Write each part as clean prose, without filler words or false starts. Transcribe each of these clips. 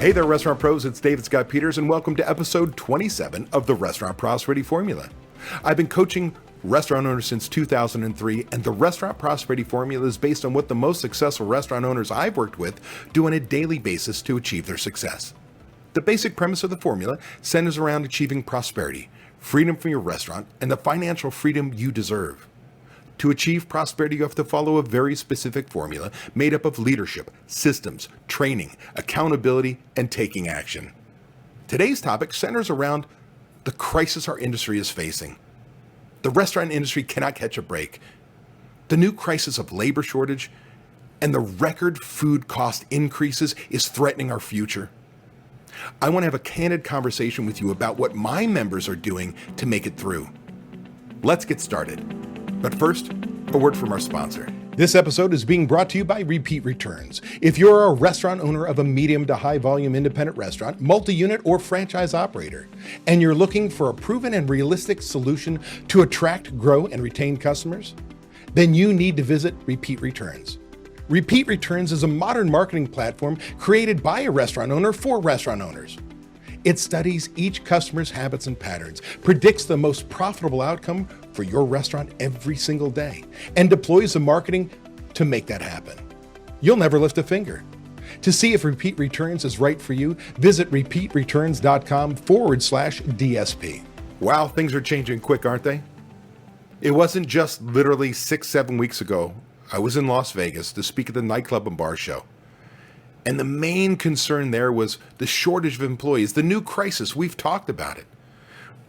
Hey there, restaurant pros. It's David Scott Peters, and welcome to episode 27 of the Restaurant Prosperity Formula. I've been coaching restaurant owners since 2003, and the Restaurant Prosperity Formula is based on what the most successful restaurant owners I've worked with do on a daily basis to achieve their success. The basic premise of the formula centers around achieving prosperity, freedom from your restaurant, and the financial freedom you deserve. To achieve prosperity, you have to follow a very specific formula made up of leadership, systems, training, accountability, and taking action. Today's topic centers around the crisis our industry is facing. The restaurant industry cannot catch a break. The new crisis of labor shortage and the record food cost increases is threatening our future. I want to have a candid conversation with you about what my members are doing to make it through. Let's get started. But first, a word from our sponsor. This episode is being brought to you by Repeat Returns. If you're a restaurant owner of a medium to high volume independent restaurant, multi-unit or franchise operator, and you're looking for a proven and realistic solution to attract, grow, and retain customers, then you need to visit Repeat Returns. Repeat Returns is a modern marketing platform created by a restaurant owner for restaurant owners. It studies each customer's habits and patterns, predicts the most profitable outcome for your restaurant every single day, and deploys the marketing to make that happen. You'll never lift a finger. To see if Repeat Returns is right for you, visit repeatreturns.com/DSP. Wow, things are changing quick, aren't they? It wasn't just literally 6-7 weeks ago. I was in Las Vegas to speak at the nightclub and bar show. And the main concern there was the shortage of employees, the new crisis. We've talked about it.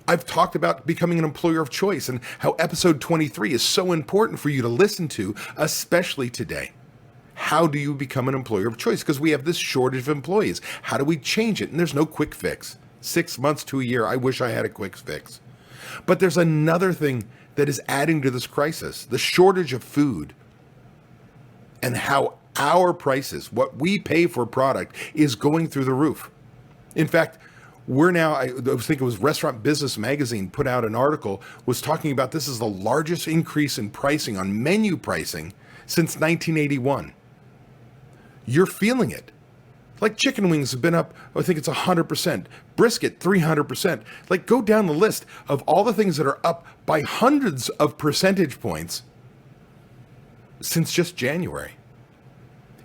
I've talked about becoming an employer of choice and how episode 23 is so important for you to listen to, especially today. How do you become an employer of choice? Because we have this shortage of employees. How do we change it? And there's no quick fix. 6 months to a year, I wish I had a quick fix. But there's another thing that is adding to this crisis, the shortage of food, and how our prices, what we pay for a product, is going through the roof. In fact, I was thinking it was Restaurant Business Magazine put out an article, was talking about this is the largest increase in pricing on menu pricing since 1981. You're feeling it. Like chicken wings have been up, I think it's 100%, brisket 300%. Like go down the list of all the things that are up by hundreds of percentage points since just January.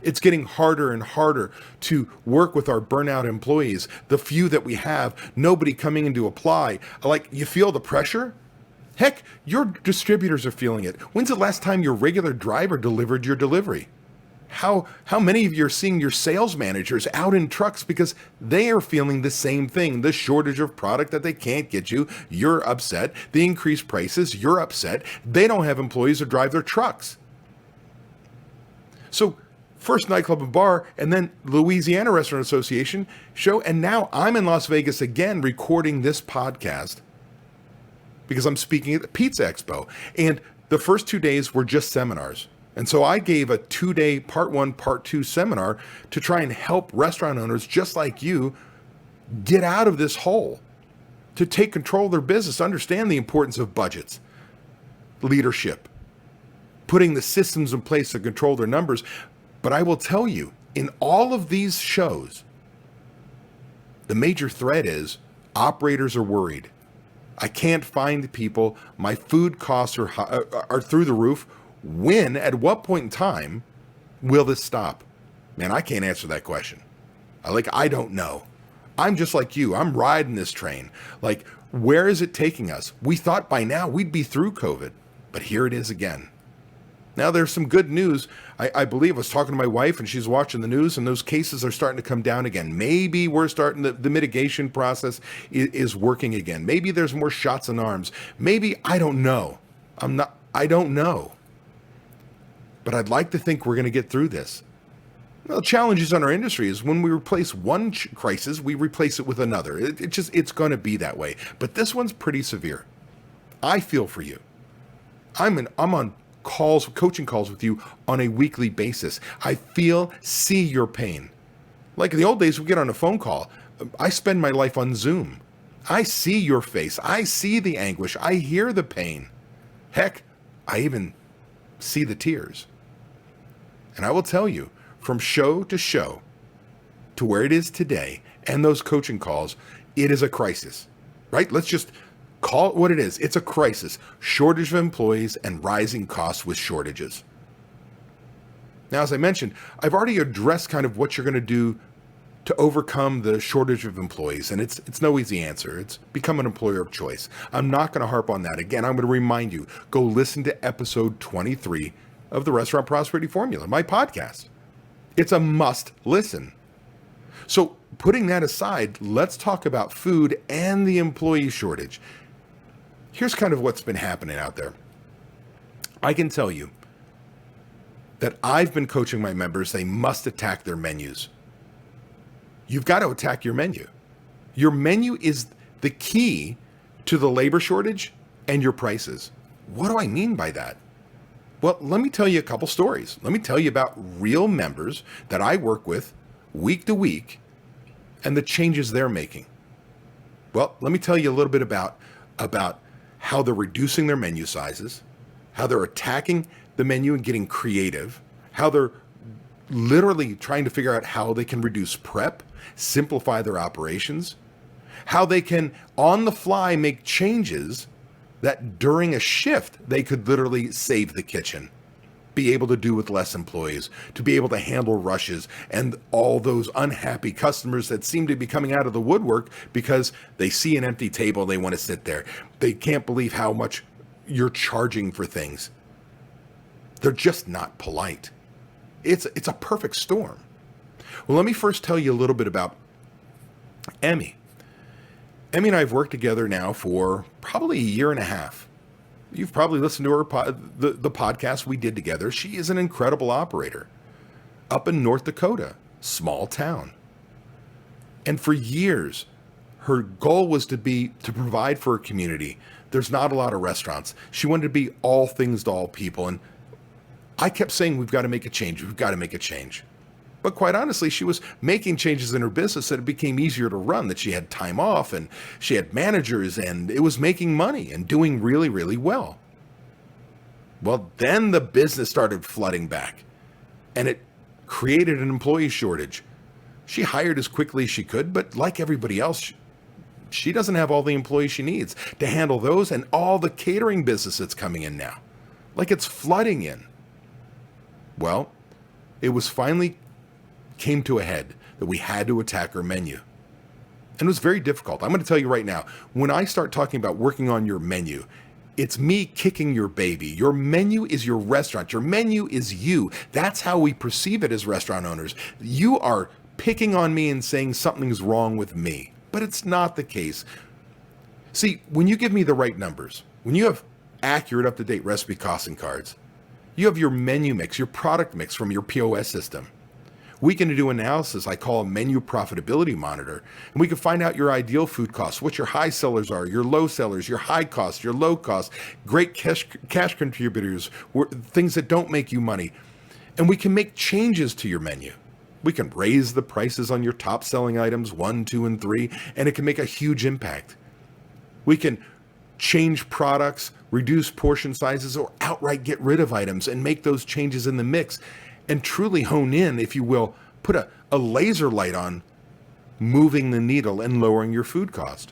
It's getting harder and harder to work with our burnout employees. The few that we have, nobody coming in to apply. Like, you feel the pressure? Heck, your distributors are feeling it. When's the last time your regular driver delivered your delivery? How many of you are seeing your sales managers out in trucks because they are feeling the same thing, the shortage of product that they can't get you? You're upset. The increased prices, you're upset. They don't have employees to drive their trucks. So, first nightclub and bar, and then Louisiana Restaurant Association show. And now I'm in Las Vegas again recording this podcast because I'm speaking at the Pizza Expo. And the first 2 days were just seminars. And so I gave a 2-day part 1, part 2 seminar to try and help restaurant owners just like you get out of this hole, to take control of their business, understand the importance of budgets, leadership, putting the systems in place to control their numbers. But I will tell you, in all of these shows, the major threat is operators are worried. I can't find people. My food costs are through the roof. When, at what point in time, will this stop? Man, I can't answer that question. I don't know. I'm just like you. I'm riding this train. Like, where is it taking us? We thought by now we'd be through COVID, but here it is again. Now, there's some good news. I believe I was talking to my wife and she's watching the news and those cases are starting to come down again. Maybe we're starting the mitigation process is working again. Maybe there's more shots in arms. Maybe, I don't know. I don't know. But I'd like to think we're going to get through this. The challenges on our industry is when we replace one crisis, we replace it with another. It's going to be that way. But this one's pretty severe. I feel for you. I'm on coaching calls with you on a weekly basis. I see your pain. Like in the old days, we get on a phone call. I spend my life on Zoom. I see your face. I see the anguish. I hear the pain. Heck, I even see the tears. And I will tell you, from show to show, to where it is today and those coaching calls, it is a crisis, right? Let's just call it what it is. It's a crisis. Shortage of employees and rising costs with shortages. Now, as I mentioned, I've already addressed kind of what you're going to do to overcome the shortage of employees. And it's no easy answer. It's become an employer of choice. I'm not going to harp on that. Again, I'm going to remind you, go listen to episode 23 of the Restaurant Prosperity Formula, my podcast. It's a must listen. So putting that aside, let's talk about food and the employee shortage. Here's kind of what's been happening out there. I can tell you that I've been coaching my members. They must attack their menus. You've got to attack your menu. Your menu is the key to the labor shortage and your prices. What do I mean by that? Well, let me tell you a couple stories. Let me tell you about real members that I work with week to week and the changes they're making. Well, let me tell you a little bit about how they're reducing their menu sizes, how they're attacking the menu and getting creative, how they're literally trying to figure out how they can reduce prep, simplify their operations, how they can on the fly make changes that during a shift they could literally save the kitchen, be able to do with less employees, to be able to handle rushes and all those unhappy customers that seem to be coming out of the woodwork because they see an empty table, they want to sit there. They can't believe how much you're charging for things. They're just not polite. It's a perfect storm. Well, let me first tell you a little bit about Emmy. Emmy and I have worked together now for probably a year and a half. You've probably listened to her the podcast we did together. She is an incredible operator up in North Dakota, small town. And for years, her goal was to provide for her community. There's not a lot of restaurants. She wanted to be all things to all people. And I kept saying, we've got to make a change. We've got to make a change. But quite honestly, she was making changes in her business that it became easier to run, that she had time off and she had managers and it was making money and doing really, really well. Well, then the business started flooding back and it created an employee shortage. She hired as quickly as she could, but like everybody else, she doesn't have all the employees she needs to handle those and all the catering business that's coming in now. Like it's flooding in. Well, it was finally came to a head that we had to attack our menu. And it was very difficult. I'm going to tell you right now, when I start talking about working on your menu, it's me kicking your baby. Your menu is your restaurant. Your menu is you. That's how we perceive it as restaurant owners. You are picking on me and saying something's wrong with me, but it's not the case. See, when you give me the right numbers, when you have accurate, up-to-date recipe costing cards, you have your menu mix, your product mix from your POS system. We can do analysis I call a menu profitability monitor, and we can find out your ideal food costs, what your high sellers are, your low sellers, your high costs, your low costs, great cash contributors, things that don't make you money. And we can make changes to your menu. We can raise the prices on your top selling items 1, 2, and 3, and it can make a huge impact. We can change products, reduce portion sizes, or outright get rid of items and make those changes in the mix and truly hone in, if you will, put a laser light on moving the needle and lowering your food cost.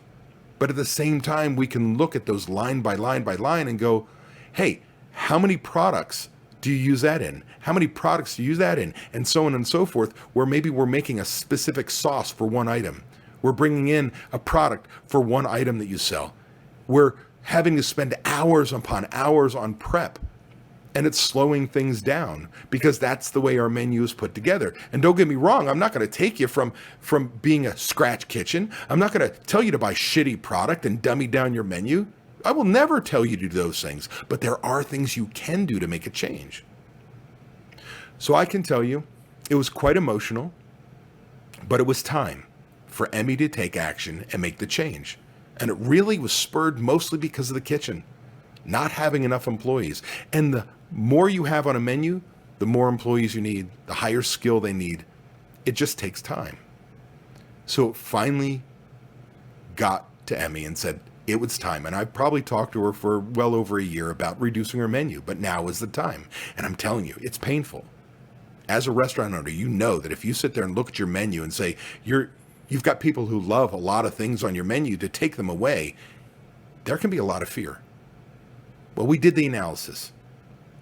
But at the same time, we can look at those line by line by line and go, hey, how many products do you use that in? How many products do you use that in? And so on and so forth, where maybe we're making a specific sauce for one item. We're bringing in a product for one item that you sell. We're having to spend hours upon hours on prep. And it's slowing things down because that's the way our menu is put together. And don't get me wrong, I'm not going to take you from being a scratch kitchen. I'm not going to tell you to buy shitty product and dummy down your menu. I will never tell you to do those things, but there are things you can do to make a change. So I can tell you, it was quite emotional, but it was time for Emmy to take action and make the change. And it really was spurred mostly because of the kitchen not having enough employees. And the more you have on a menu, the more employees you need, the higher skill they need. It just takes time. So it finally got to Emmy and said it was time. And I've probably talked to her for well over a year about reducing her menu, but now is the time. And I'm telling you, it's painful. As a restaurant owner, you know that if you sit there and look at your menu and say you've got people who love a lot of things on your menu, to take them away, there can be a lot of fear. Well, we did the analysis.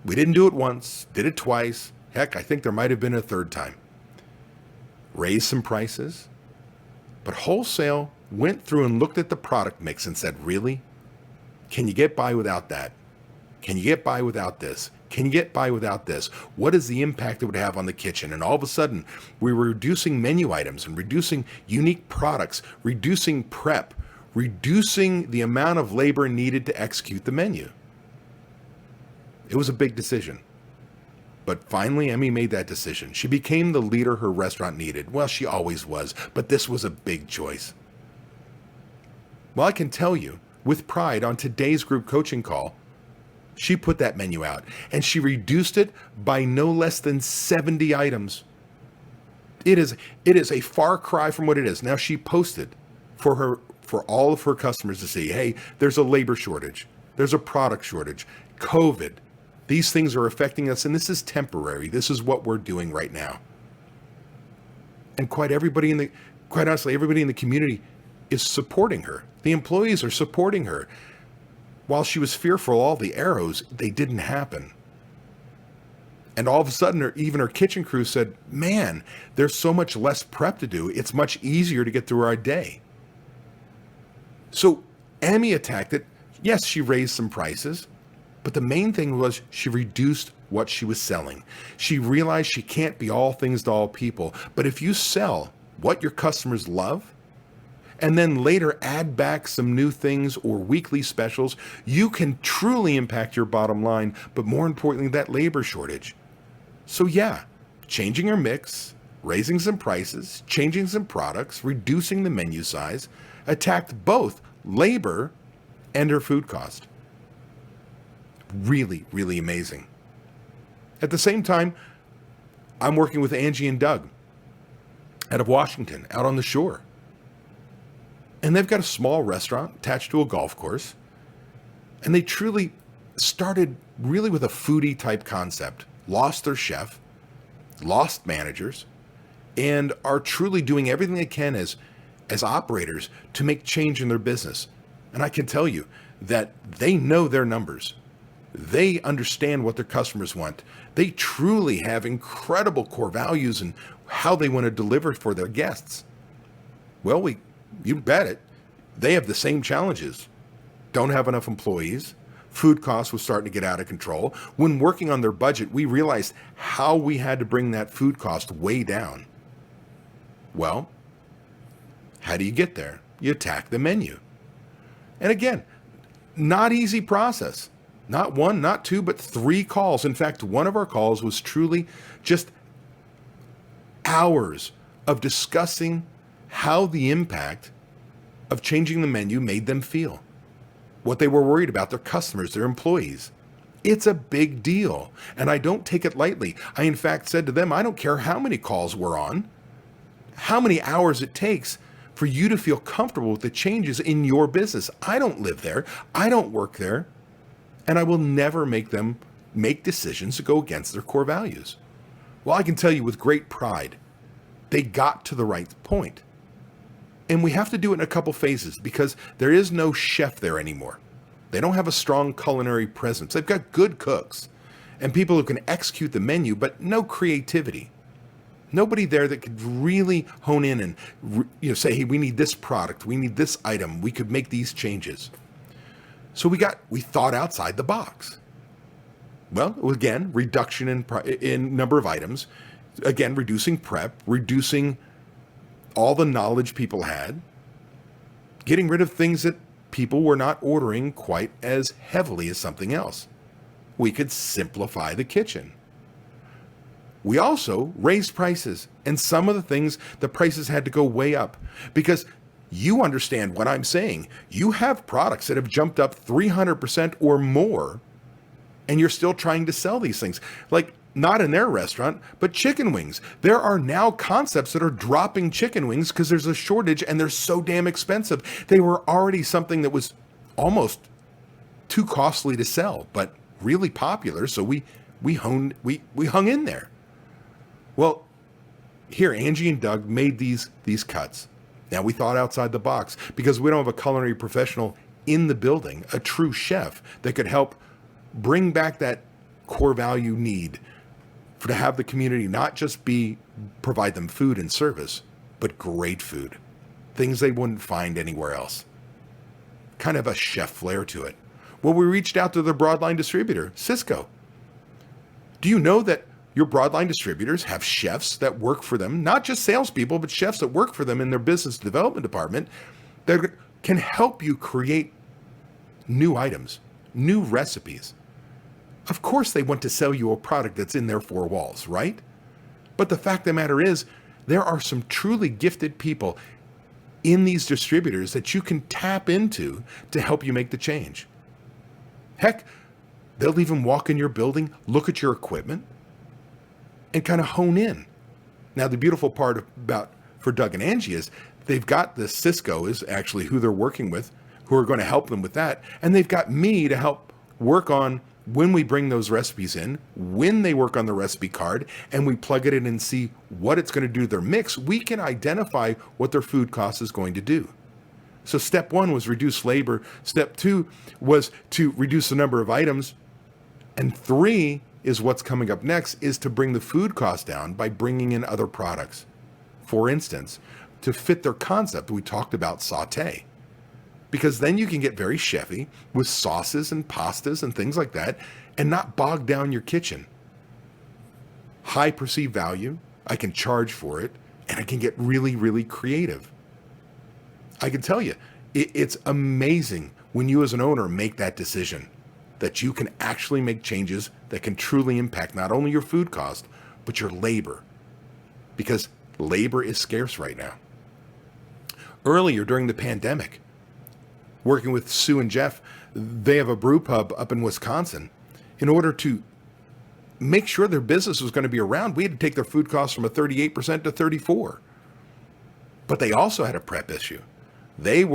We didn't do it once, did it twice. Heck, I think there might have been a third time. Raised some prices, but wholesale went through and looked at the product mix and said, really? Can you get by without that? Can you get by without this? Can you get by without this? What is the impact it would have on the kitchen? And all of a sudden, we were reducing menu items and reducing unique products, reducing prep, reducing the amount of labor needed to execute the menu. It was a big decision. But finally, Emmy made that decision. She became the leader her restaurant needed. Well, she always was, but this was a big choice. Well, I can tell you with pride, on today's group coaching call, she put that menu out and she reduced it by no less than 70 items. It is a far cry from what it is. Now, she posted for all of her customers to see, hey, there's a labor shortage. There's a product shortage. COVID. These things are affecting us, and this is temporary. This is what we're doing right now. And quite honestly, everybody in the community is supporting her. The employees are supporting her. While she was fearful, all the arrows, they didn't happen. And all of a sudden, even her kitchen crew said, man, there's so much less prep to do. It's much easier to get through our day. So Emmy attacked it. Yes, she raised some prices, but the main thing was she reduced what she was selling. She realized she can't be all things to all people. But if you sell what your customers love, and then later add back some new things or weekly specials, you can truly impact your bottom line, but more importantly, that labor shortage. So yeah, changing her mix, raising some prices, changing some products, reducing the menu size, attacked both labor and her food cost. Really, really amazing. At the same time, I'm working with Angie and Doug out of Washington, out on the shore. And they've got a small restaurant attached to a golf course. And they truly started really with a foodie type concept. Lost their chef, lost managers, and are truly doing everything they can as operators to make change in their business. And I can tell you that they know their numbers. They understand what their customers want. They truly have incredible core values and how they want to deliver for their guests. Well, you bet it. They have the same challenges. Don't have enough employees. Food costs was starting to get out of control. When working on their budget, we realized how we had to bring that food cost way down. Well, how do you get there? You attack the menu. And again, not easy process. Not one, not two, but 3 calls. In fact, one of our calls was truly just hours of discussing how the impact of changing the menu made them feel, what they were worried about, their customers, their employees. It's a big deal, and I don't take it lightly. I, in fact, said to them, I don't care how many calls we're on, how many hours it takes for you to feel comfortable with the changes in your business. I don't live there. I don't work there, and I will never make them make decisions to go against their core values. Well, I can tell you with great pride, they got to the right point. And we have to do it in a couple phases because there is no chef there anymore. They don't have a strong culinary presence. They've got good cooks and people who can execute the menu, but no creativity. Nobody there that could really hone in and say, hey, we need this product, we need this item, we could make these changes. So we thought outside the box. Well, again, reduction in number of items, again, reducing prep, reducing all the knowledge people had, getting rid of things that people were not ordering quite as heavily as something else. We could simplify the kitchen. We also raised prices, and some of the things, the prices had to go way up because you understand what I'm saying. You have products that have jumped up 300% or more, and you're still trying to sell these things. Like, not in their restaurant, but chicken wings. There are now concepts that are dropping chicken wings because there's a shortage and they're so damn expensive. They were already something that was almost too costly to sell, but really popular. So we hung in there. Well, here, Angie and Doug made these cuts. Now, we thought outside the box because we don't have a culinary professional in the building, a true chef that could help bring back that core value need for to have the community not just provide them food and service, but great food, things they wouldn't find anywhere else. Kind of a chef flair to it. Well, we reached out to the broadline distributor, Cisco. Do you know that your broadline distributors have chefs that work for them, not just salespeople, but chefs that work for them in their business development department that can help you create new items, new recipes? Of course, they want to sell you a product that's in their four walls, right? But the fact of the matter is, there are some truly gifted people in these distributors that you can tap into to help you make the change. Heck, they'll even walk in your building, look at your equipment, and kind of hone in. Now, the beautiful part for Doug and Angie is they've got the Cisco is actually who they're working with, who are going to help them with that. And they've got me to help work on when we bring those recipes in, when they work on the recipe card, and we plug it in and see what it's going to do to their mix, we can identify what their food cost is going to do. So step one was reduce labor. Step two was to reduce the number of items. And three is what's coming up next, is to bring the food cost down by bringing in other products. For instance, to fit their concept, we talked about sauté. Because then you can get very chefy with sauces and pastas and things like that and not bog down your kitchen. High perceived value, I can charge for it, and I can get really, really creative. I can tell you, it's amazing when you as an owner make that decision that you can actually make changes that can truly impact not only your food cost, but your labor. Because labor is scarce right now. Earlier during the pandemic, working with Sue and Jeff, they have a brew pub up in Wisconsin. In order to make sure their business was going to be around, we had to take their food costs from a 38% to 34%. But they also had a prep issue. They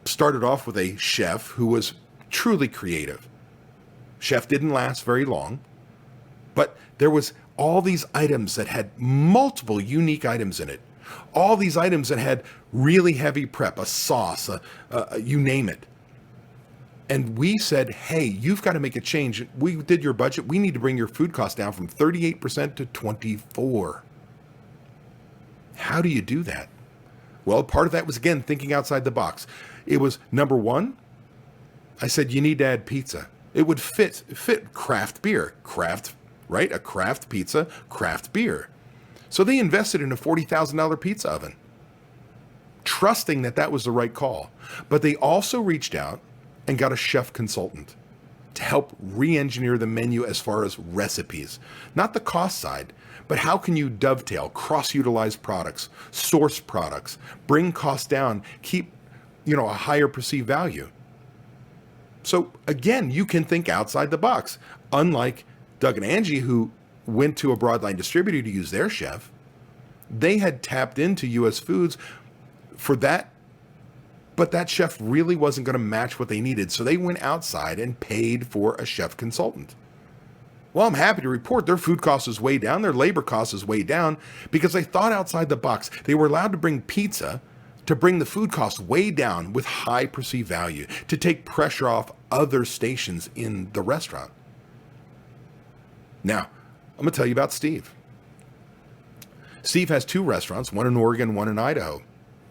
started off with a chef who was truly creative. Chef didn't last very long, but there was all these items that had multiple unique items in it. All these items that had really heavy prep, a sauce, you name it. And we said, hey, you've got to make a change. We did your budget. We need to bring your food cost down from 38% to 24%. How do you do that? Well, part of that was, again, thinking outside the box. It was, number one, I said, you need to add pizza. It would fit craft beer, right? A craft pizza, craft beer. So they invested in a $40,000 pizza oven, trusting that that was the right call. But they also reached out and got a chef consultant to help re-engineer the menu as far as recipes. Not the cost side, but how can you dovetail, cross-utilize products, source products, bring costs down, keep a higher perceived value. So again, you can think outside the box. Unlike Doug and Angie, who went to a broadline distributor to use their chef, they had tapped into US Foods for that, but that chef really wasn't going to match what they needed. So they went outside and paid for a chef consultant. Well, I'm happy to report their food cost is way down. Their labor cost is way down because they thought outside the box. They were allowed to bring pizza to bring the food cost way down with high perceived value, to take pressure off other stations in the restaurant. Now, I'm going to tell you about Steve. Steve has two restaurants, one in Oregon, one in Idaho.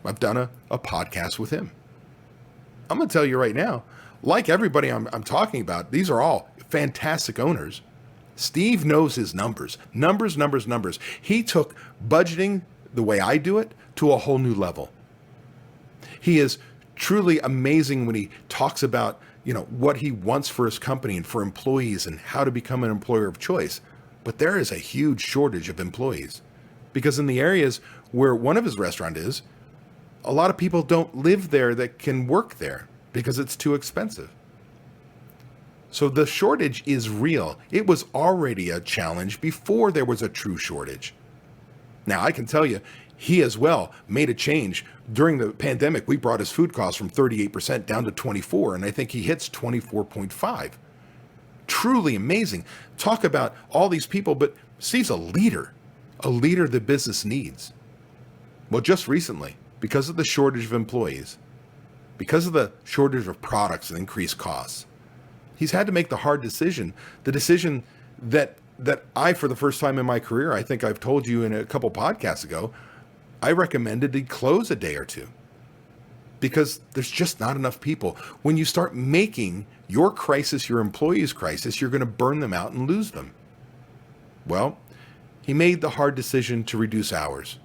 I've done a podcast with him. I'm going to tell you right now, like everybody I'm talking about, these are all fantastic owners. Steve knows his numbers. Numbers. He took budgeting the way I do it to a whole new level. He is truly amazing when he talks about, what he wants for his company and for employees and how to become an employer of choice. But there is a huge shortage of employees because in the areas where one of his restaurants is, a lot of people don't live there that can work there because it's too expensive. So the shortage is real. It was already a challenge before there was a true shortage. Now, I can tell you, he as well made a change. During the pandemic, we brought his food costs from 38% down to 24%, and I think he hits 24.5%. Truly amazing. Talk about all these people, but Steve's a leader. a leader the business needs? Well, just recently, because of the shortage of employees, because of the shortage of products and increased costs, he's had to make the hard decision, the decision that I, for the first time in my career, I think I've told you in a couple podcasts ago, I recommended he close a day or two because there's just not enough people. When you start making your crisis your employee's crisis, you're going to burn them out and lose them. Well, he made the hard decision to reduce hours,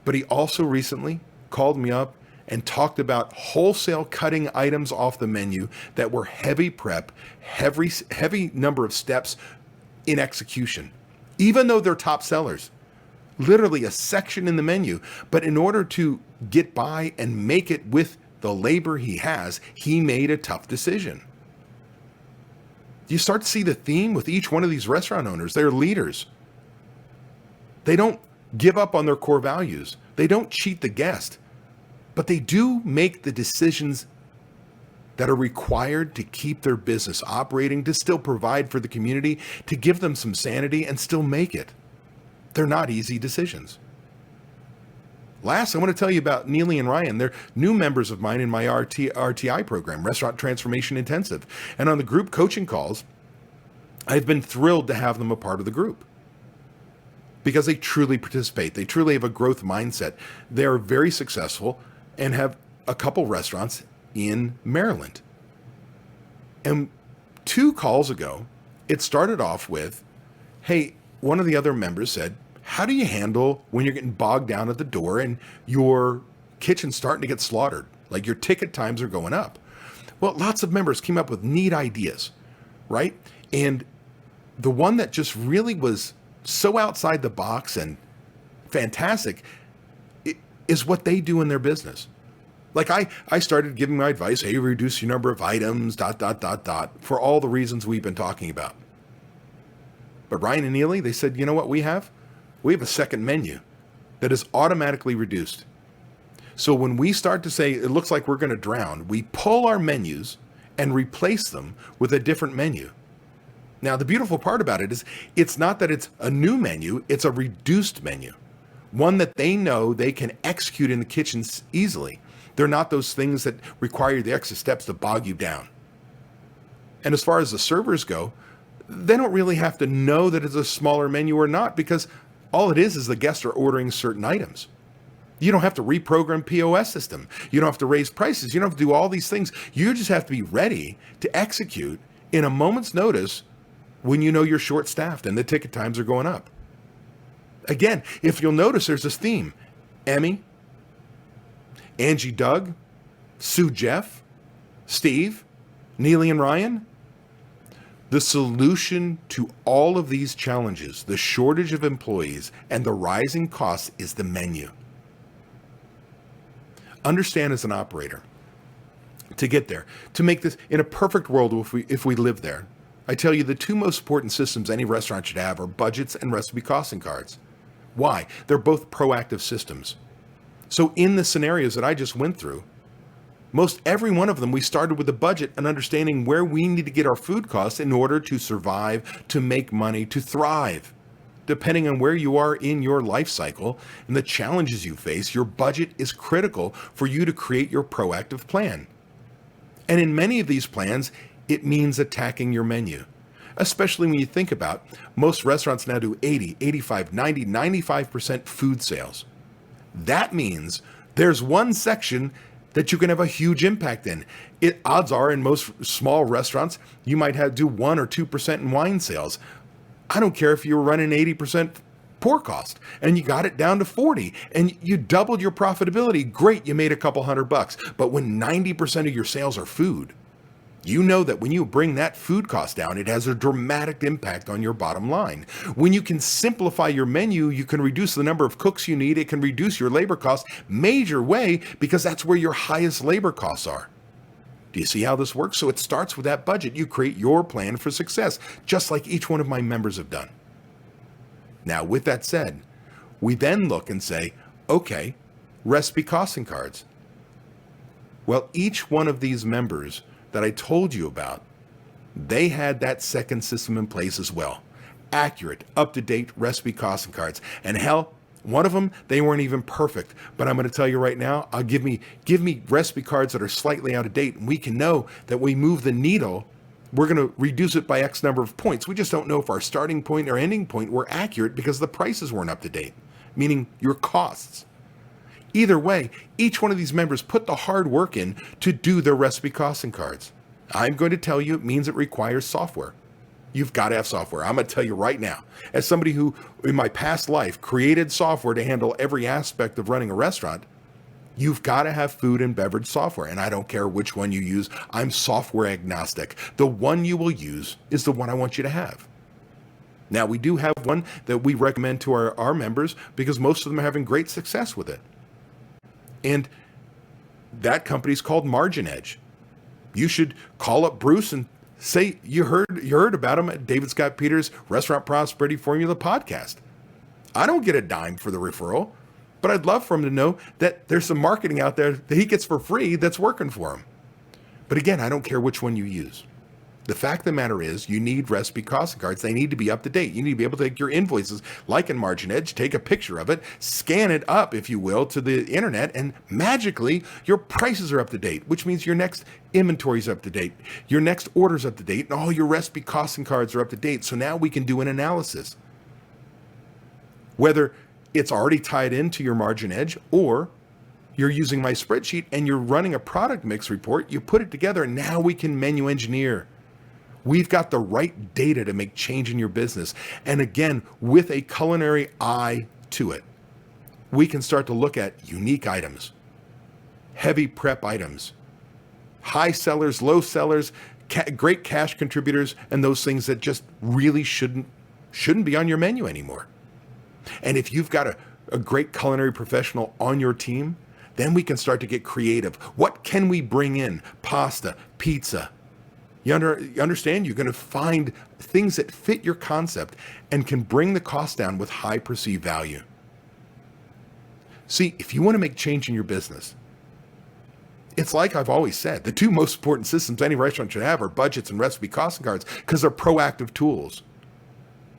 but he also recently called me up and talked about wholesale cutting items off the menu that were heavy prep, heavy number of steps in execution, even though they're top sellers. Literally a section in the menu. But in order to get by and make it with the labor he has, he made a tough decision. You start to see the theme with each one of these restaurant owners. They're leaders. They don't give up on their core values. They don't cheat the guest. But they do make the decisions that are required to keep their business operating, to still provide for the community, to give them some sanity and still make it. They're not easy decisions. Last, I want to tell you about Neely and Ryan. They're new members of mine in my RTI program, Restaurant Transformation Intensive. And on the group coaching calls, I've been thrilled to have them a part of the group because they truly participate. They truly have a growth mindset. They're very successful and have a couple restaurants in Maryland. And 2 calls ago, it started off with, hey, one of the other members said, how do you handle when you're getting bogged down at the door and your kitchen's starting to get slaughtered? Like your ticket times are going up. Well, lots of members came up with neat ideas, right? And the one that just really was so outside the box and fantastic is what they do in their business. Like I started giving my advice, hey, reduce your number of items, ... for all the reasons we've been talking about. But Ryan and Neely, they said, you know what we have? We have a second menu that is automatically reduced. So when we start to say, it looks like we're going to drown, we pull our menus and replace them with a different menu. Now, the beautiful part about it is it's not that it's a new menu, it's a reduced menu. One that they know they can execute in the kitchens easily. They're not those things that require the extra steps to bog you down. And as far as the servers go, they don't really have to know that it's a smaller menu or not because all it is the guests are ordering certain items. You don't have to reprogram POS system. You don't have to raise prices. You don't have to do all these things. You just have to be ready to execute in a moment's notice when you know you're short-staffed and the ticket times are going up. Again, if you'll notice, there's this theme. Emmy, Angie Doug, Sue Jeff, Steve, Neely and Ryan. The solution to all of these challenges, the shortage of employees and the rising costs, is the menu. Understand as an operator, to get there, to make this in a perfect world, if we live there, I tell you the 2 most important systems any restaurant should have are budgets and recipe costing cards. Why? They're both proactive systems. So in the scenarios that I just went through, most every one of them, we started with a budget and understanding where we need to get our food costs in order to survive, to make money, to thrive. Depending on where you are in your life cycle and the challenges you face, your budget is critical for you to create your proactive plan. And in many of these plans, it means attacking your menu. Especially when you think about most restaurants now do 80, 85, 90, 95% food sales. That means there's one section that you can have a huge impact in. Odds are in most small restaurants, you might do 1 or 2% in wine sales. I don't care if you were running 80% pour cost and you got it down to 40 and you doubled your profitability. Great, you made a couple $100. But when 90% of your sales are food, you know that when you bring that food cost down, it has a dramatic impact on your bottom line. When you can simplify your menu, you can reduce the number of cooks you need. It can reduce your labor costs major way because that's where your highest labor costs are. Do you see how this works? So it starts with that budget. You create your plan for success, just like each one of my members have done. Now, with that said, we then look and say, okay, recipe costing cards. Well, each one of these members that I told you about, they had that second system in place as well. accurate, up-to-date recipe costing cards. And hell, one of them, they weren't even perfect. But I'm going to tell you right now, I'll give me recipe cards that are slightly out of date, and we can know that we move the needle. We're going to reduce it by X number of points. We just don't know if our starting point or ending point were accurate because the prices weren't up to date, meaning your costs. Either way, each one of these members put the hard work in to do their recipe costing cards. I'm going to tell you it means it requires software. You've got to have software. I'm going to tell you right now, as somebody who in my past life created software to handle every aspect of running a restaurant, you've got to have food and beverage software. And I don't care which one you use. I'm software agnostic. The one you will use is the one I want you to have. Now, we do have one that we recommend to our members because most of them are having great success with it. And that company's called Margin Edge. You should call up Bruce and say you heard about him at David Scott Peters' Restaurant Prosperity Formula podcast. I don't get a dime for the referral, but I'd love for him to know that there's some marketing out there that he gets for free that's working for him. But again, I don't care which one you use. The fact of the matter is you need recipe costing cards. They need to be up to date. You need to be able to take your invoices, like in Margin Edge, take a picture of it, scan it up, if you will, to the internet, and magically your prices are up to date, which means your next inventory is up to date, your next order's up to date, and all your recipe costing cards are up to date. So now we can do an analysis. Whether it's already tied into your Margin Edge or you're using my spreadsheet and you're running a product mix report, you put it together, and now we can menu engineer. We've got the right data to make change in your business. And again, with a culinary eye to it, we can start to look at unique items, heavy prep items, high sellers, low sellers, great cash contributors, and those things that just really shouldn't be on your menu anymore. And if you've got a great culinary professional on your team, then we can start to get creative. What can we bring in? Pasta, pizza. You understand? You're going to find things that fit your concept and can bring the cost down with high perceived value. See, if you want to make change in your business, it's like I've always said, the two most important systems any restaurant should have are budgets and recipe costing cards because they're proactive tools.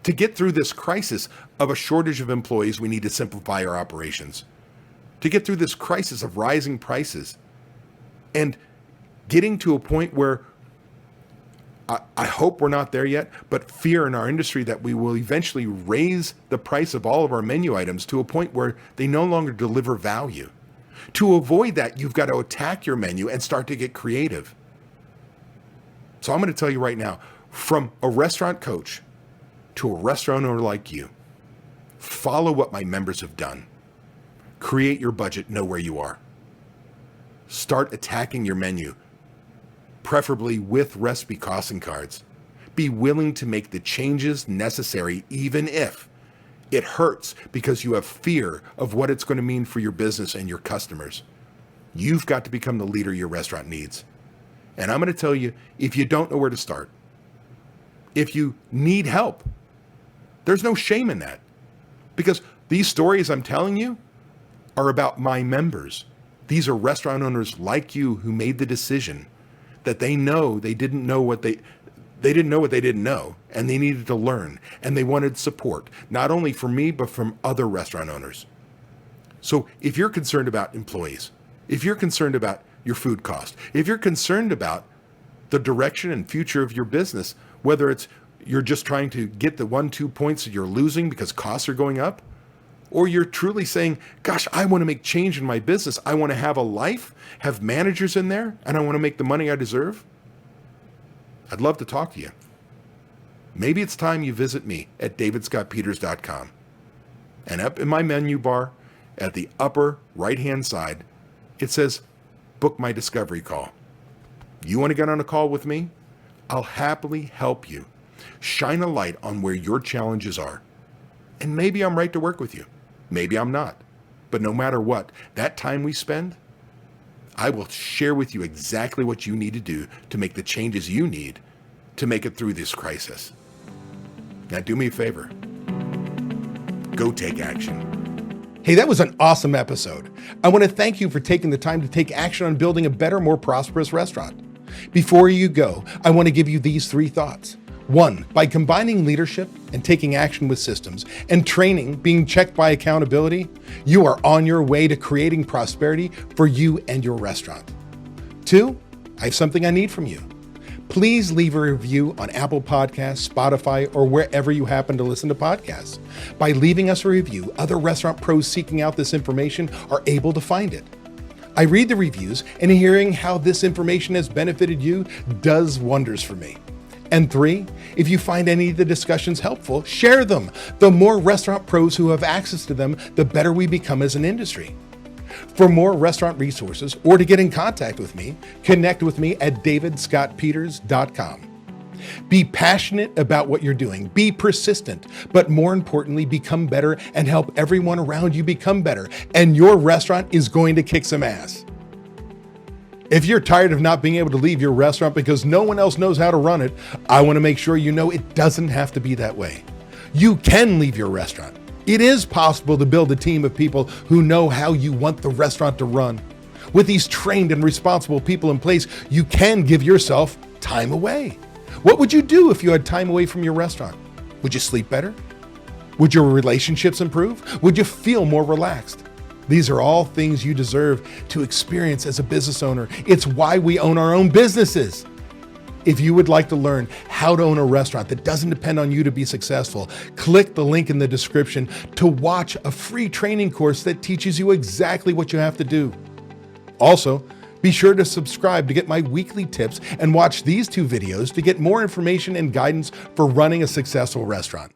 To get through this crisis of a shortage of employees, we need to simplify our operations. To get through this crisis of rising prices and getting to a point where I hope we're not there yet, but fear in our industry that we will eventually raise the price of all of our menu items to a point where they no longer deliver value. To avoid that, you've got to attack your menu and start to get creative. So I'm going to tell you right now, from a restaurant coach to a restaurant owner like you, follow what my members have done. Create your budget, know where you are. Start attacking your menu, preferably with recipe costing cards. Be willing to make the changes necessary, even if it hurts because you have fear of what it's going to mean for your business and your customers. You've got to become the leader your restaurant needs. And I'm going to tell you, if you don't know where to start, if you need help, there's no shame in that. Because these stories I'm telling you are about my members. These are restaurant owners like you who made the decision that they know they didn't know what they didn't know what they didn't know, and they needed to learn, and they wanted support, not only from me, but from other restaurant owners. So if you're concerned about employees, if you're concerned about your food cost, if you're concerned about the direction and future of your business, whether it's you're just trying to get the 1-2 points that you're losing because costs are going up, or you're truly saying, gosh, I want to make change in my business. I want to have a life, have managers in there, and I want to make the money I deserve. I'd love to talk to you. Maybe it's time you visit me at davidscottpeters.com. And up in my menu bar at the upper right-hand side, it says, book my discovery call. You want to get on a call with me? I'll happily help you. Shine a light on where your challenges are. And maybe I'm right to work with you. Maybe I'm not. But no matter what, that time we spend, I will share with you exactly what you need to do to make the changes you need to make it through this crisis. Now do me a favor. Go take action. Hey, that was an awesome episode. I want to thank you for taking the time to take action on building a better, more prosperous restaurant. Before you go, I want to give you these 3 thoughts. 1, by combining leadership and taking action with systems, and training being checked by accountability, you are on your way to creating prosperity for you and your restaurant. 2, I have something I need from you. Please leave a review on Apple Podcasts, Spotify, or wherever you happen to listen to podcasts. By leaving us a review, other restaurant pros seeking out this information are able to find it. I read the reviews, and hearing how this information has benefited you does wonders for me. And 3, if you find any of the discussions helpful, share them. The more restaurant pros who have access to them, the better we become as an industry. For more restaurant resources or to get in contact with me, connect with me at davidscottpeters.com. Be passionate about what you're doing, be persistent, but more importantly, become better and help everyone around you become better, and your restaurant is going to kick some ass. If you're tired of not being able to leave your restaurant because no one else knows how to run it, I want to make sure you know it doesn't have to be that way. You can leave your restaurant. It is possible to build a team of people who know how you want the restaurant to run. With these trained and responsible people in place, you can give yourself time away. What would you do if you had time away from your restaurant? Would you sleep better? Would your relationships improve? Would you feel more relaxed? These are all things you deserve to experience as a business owner. It's why we own our own businesses. If you would like to learn how to own a restaurant that doesn't depend on you to be successful, click the link in the description to watch a free training course that teaches you exactly what you have to do. Also, be sure to subscribe to get my weekly tips and watch these 2 videos to get more information and guidance for running a successful restaurant.